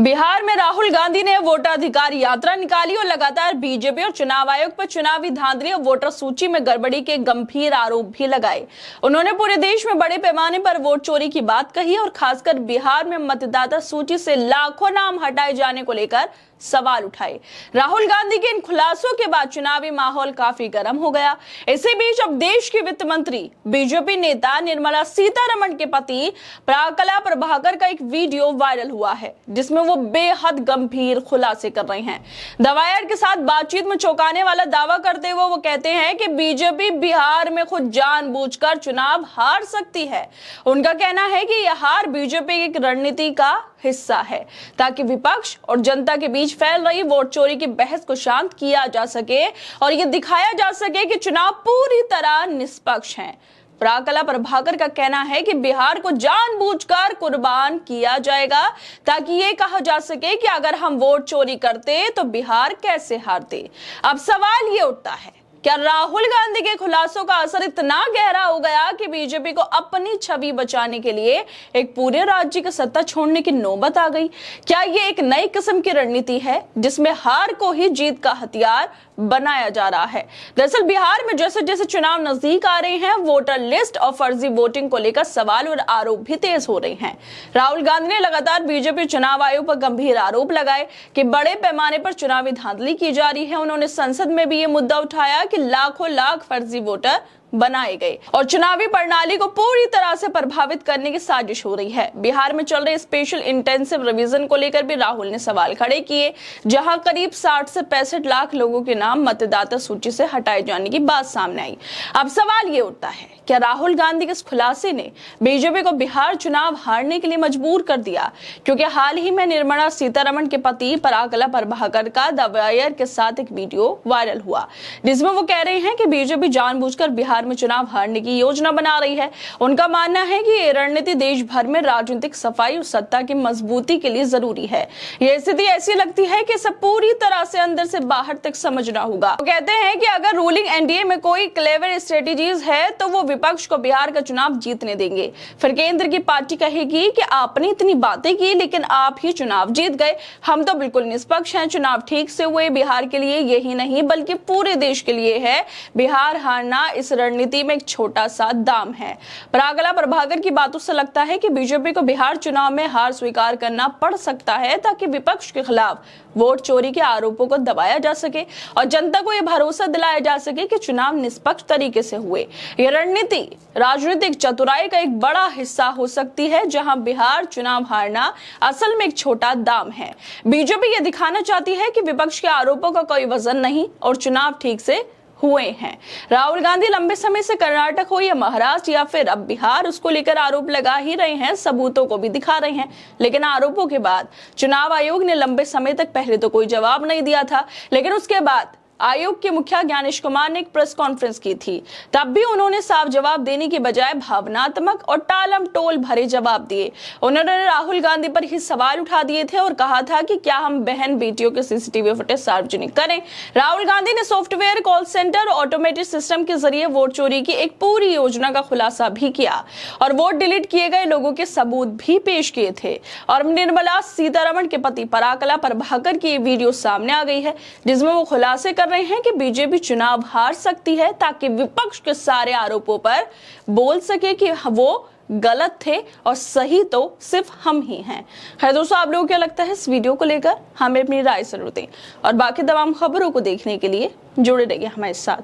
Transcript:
बिहार में राहुल गांधी ने वोटाधिकार यात्रा निकाली और लगातार बीजेपी और चुनाव आयोग पर चुनावी धांधली और वोटर सूची में गड़बड़ी के गंभीर आरोप भी लगाए। उन्होंने पूरे देश में बड़े पैमाने पर वोट चोरी की बात कही और खासकर बिहार में मतदाता सूची से लाखों नाम हटाए जाने को लेकर सवाल उठाए। राहुल गांधी के इन खुलासों के बाद चुनावी माहौल काफी गर्म हो गया। इसी बीच अब देश की वित्त मंत्री बीजेपी नेता निर्मला सीतारमण के पति प्राकला प्रभाकर का एक वीडियो वायरल हुआ है, जिसमें वो बेहद गंभीर खुलासे कर रहे हैं। दवायर के साथ बातचीत में चौंकाने वाला दावा करते हुए वो कहते हैं कि बीजेपी बिहार में खुद जानबूझकर चुनाव हार सकती है। उनका कहना है कि यह हार बीजेपी की रणनीति का हिस्सा है, ताकि विपक्ष और जनता के बीच फैल रही वोट चोरी की बहस को शांत किया जा सके और ये दिखाया जा सके कि चुनाव पूरी तरह निष्पक्ष हैं। प्राकला प्रभाकर का कहना है कि बिहार को जानबूझकर कुर्बान किया जाएगा, ताकि ये कहा जा सके कि अगर हम वोट चोरी करते तो बिहार कैसे हारते। अब सवाल ये उठता है, क्या राहुल गांधी के खुलासों का असर इतना गहरा हो गया कि बीजेपी को अपनी छवि बचाने के लिए एक पूरे राज्य की सत्ता छोड़ने की नौबत आ गई? क्या ये एक नई किस्म की रणनीति है जिसमें हार को ही जीत का हथियार बनाया जा रहा है? दरअसल बिहार में जैसे जैसे चुनाव नजदीक आ रहे हैं, वोटर लिस्ट और फर्जी वोटिंग को लेकर सवाल और आरोप भी तेज हो रहे हैं। राहुल गांधी ने लगातार बीजेपी चुनाव आयोग पर गंभीर आरोप लगाए कि बड़े पैमाने पर चुनावी धांधली की जा रही है। उन्होंने संसद में भी ये मुद्दा उठाया कि लाखों लाख फर्जी वोटर बनाए गए और चुनावी प्रणाली को पूरी तरह से प्रभावित करने की साजिश हो रही है। बिहार में चल रहे स्पेशल इंटेंसिव रिवीजन को लेकर भी राहुल ने सवाल खड़े किए, जहां करीब 60 से 65 लाख लोगों के नाम मतदाता सूची से हटाए जाने की बात सामने आई। अब सवाल ये उठता है, क्या राहुल गांधी के इस खुलासे ने बीजेपी को बिहार चुनाव हारने के लिए मजबूर कर दिया? क्योंकि हाल ही में निर्मला सीतारमण के पति प्राकला प्रभाकर का दवायर के साथ एक वीडियो वायरल हुआ, जिसमें वो कह रहे हैं कि बीजेपी जानबूझकर बिहार में चुनाव हारने की योजना बना रही है। उनका मानना है कि ये रणनीति देश भर में राजनीतिक सफाई और सत्ता की मजबूती के लिए जरूरी है। ये स्थिति ऐसी लगती है कि सब पूरी तरह से अंदर से बाहर तक समझना होगा। वो कहते हैं कि अगर रूलिंग एनडीए में कोई क्लेवर स्ट्रेटेजीज है तो वो विपक्ष को बिहार का चुनाव जीतने देंगे। फिर केंद्र की पार्टी कहेगी कि आपने इतनी बातें की लेकिन आप ही चुनाव जीत गए, हम तो बिल्कुल निष्पक्ष हैं, चुनाव ठीक से हुए। बिहार के लिए यही नहीं बल्कि पूरे देश के लिए है। बिहार हारना इस रणनीति में एक छोटा सा दाम है। प्राकला प्रभाकर की बातों से लगता है कि बीजेपी को बिहार चुनाव में हार स्वीकार करना पड़ सकता है, ताकि विपक्ष के खिलाफ वोट चोरी के आरोपों को दबाया जा सके और जनता को यह भरोसा दिलाया जा सके कि चुनाव निष्पक्ष तरीके से हुए। यह रणनीति राजनीतिक चतुराई का एक बड़ा हिस्सा हो सकती है, जहां बिहार चुनाव हारना असल में एक छोटा दाम है। बीजेपी यह दिखाना चाहती है कि विपक्ष के आरोपों का कोई वजन नहीं और चुनाव ठीक से हुए हैं। राहुल गांधी लंबे समय से कर्नाटक हो या महाराष्ट्र या फिर अब बिहार, उसको लेकर आरोप लगा ही रहे हैं, सबूतों को भी दिखा रहे हैं। लेकिन आरोपों के बाद चुनाव आयोग ने लंबे समय तक पहले तो कोई जवाब नहीं दिया था, लेकिन उसके बाद आयोग के मुखिया ज्ञानेश कुमार ने एक प्रेस कॉन्फ्रेंस की थी। तब भी उन्होंने साफ जवाब देने की बजाय भावनात्मक और टालम टोल भरे जवाब दिए। उन्होंने राहुल गांधी पर ही सवाल उठा दिए थे और कहा था कि क्या हम बहन बेटियों के सीसीटीवी फुटेज सार्वजनिक करें। राहुल गांधी ने सॉफ्टवेयर, कॉल सेंटर और ऑटोमेटेड सिस्टम के जरिए वोट चोरी की एक पूरी योजना का खुलासा भी किया और वोट डिलीट किए गए लोगों के सबूत भी पेश किए थे। और निर्मला सीतारमण के पति प्राकला प्रभाकर की वीडियो सामने आ गई है, जिसमें वो खुलासे कर रहे हैं कि बीजेपी चुनाव हार सकती है, ताकि विपक्ष के सारे आरोपों पर बोल सके कि वो गलत थे और सही तो सिर्फ हम ही हैं। खैर दोस्तों, आप लोगों को क्या लगता है इस वीडियो को लेकर? हमें अपनी राय जरूर दें और बाकी तमाम खबरों को देखने के लिए जुड़े रहिए हमारे साथ।